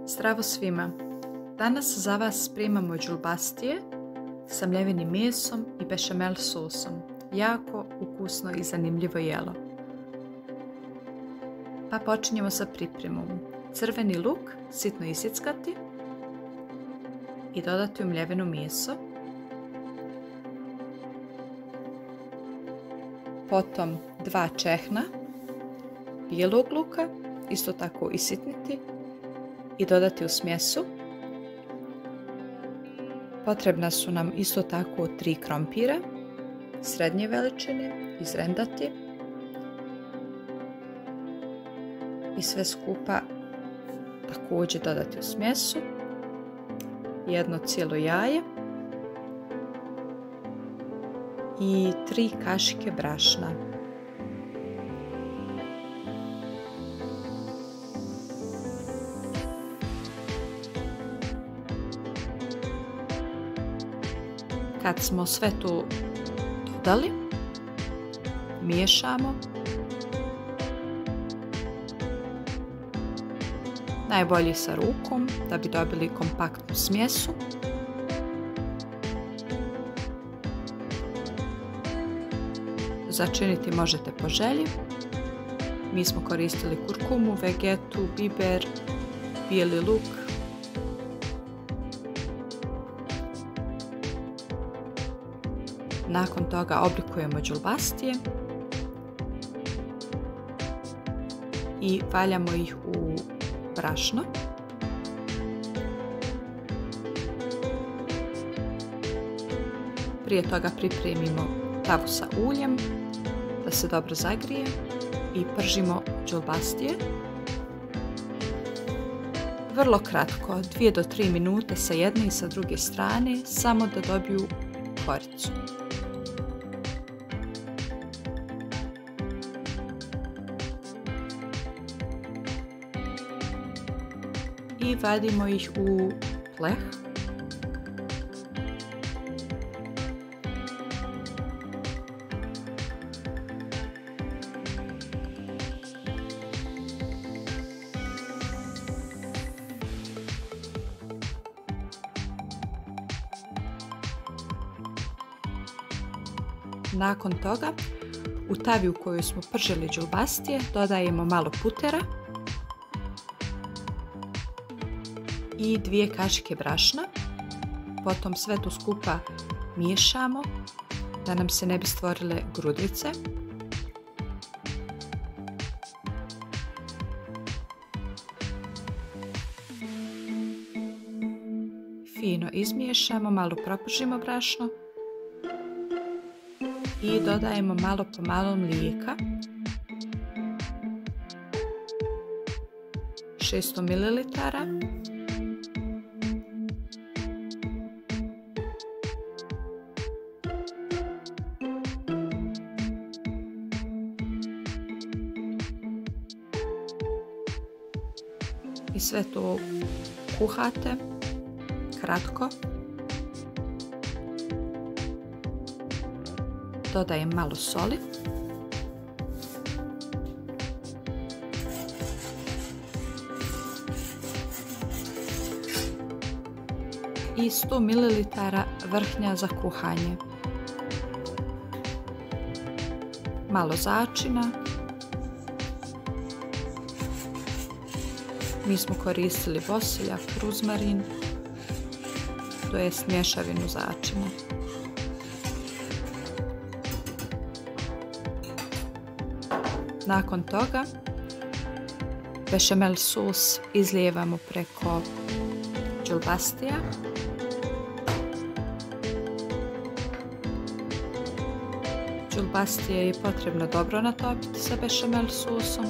Zdravo svima! Danas za vas spremamo đulbastije sa mljevenim mesom i bešamel sosom. Jako ukusno i zanimljivo jelo. Pa počinjemo sa pripremom. Crveni luk sitno isjeckati i dodati u mljeveno meso. Potom 2 čehna bijelog luka, isto tako isitniti i dodati u smjesu. Potrebna su nam isto tako 3 krompira srednje veličine, izrendati i sve skupa također dodati u smjesu. 1 cijelo jaje i 3 kašike brašna. Kad smo sve to dodali, miješamo. Najbolje sa rukom da bi dobili kompaktnu smjesu. Začiniti možete po želji. Mi smo koristili kurkumu, vegetu, biber, bijeli luk. Nakon toga oblikujemo đulbastije i valjamo ih u brašno. Prije toga pripremimo tavu sa uljem da se dobro zagrije i pržimo đulbastije. Vrlo kratko, 2 do 3 minute sa jedne i sa druge strane, samo da dobiju koricu. I vadimo ih u pleh. Nakon toga u tavi u kojoj smo pržili đulbastije dodajemo malo putera i 2 kašike brašna. Potom sve to skupa miješamo da nam se ne bi stvorile grudvice. Fino izmiješamo, malo propržimo brašno i dodajemo malo po malo mlijeka. 600 ml. I sve to kuhate kratko. Dodajem malo soli. I 100 ml vrhnja za kuhanje. Malo začina. Mi smo koristili bosiljak, ruzmarin, to je mješavinu začina. Nakon toga bešamel sos izlijevamo preko đulbastija. Đulbastije je potrebno dobro natopiti sa bešamel sosom.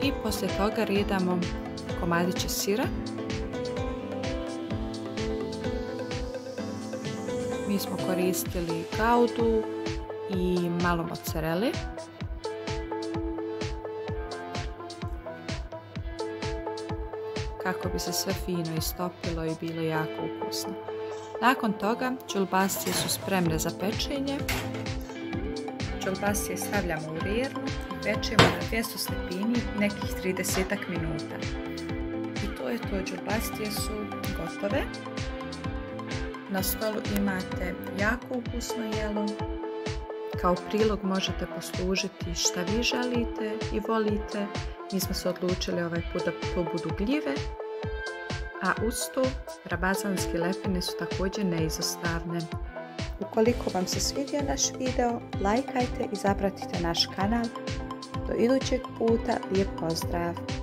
I poslije toga redamo komadiće sira. Mi mi smo koristili gaudu i malo mozzarelle. Kako bi se sve fino istopilo i bilo jako ukusno. Nakon toga đulbastije su spremne za pečenje. Đulbastije stavljamo u rirnu i pečemo na 200 stepeni nekih 30 minuta. I to je to, đulbastije su gotove. Na stolu imate jako ukusno jelo. Kao prilog možete poslužiti šta vi želite i volite. Mi smo se odlučili ovaj put da to budu gljive. A uz to rabazanske lepine su također neizostavne. Ukoliko vam se svidio naš video, lajkajte i zapratite naš kanal. Do idućeg puta, lijep pozdrav!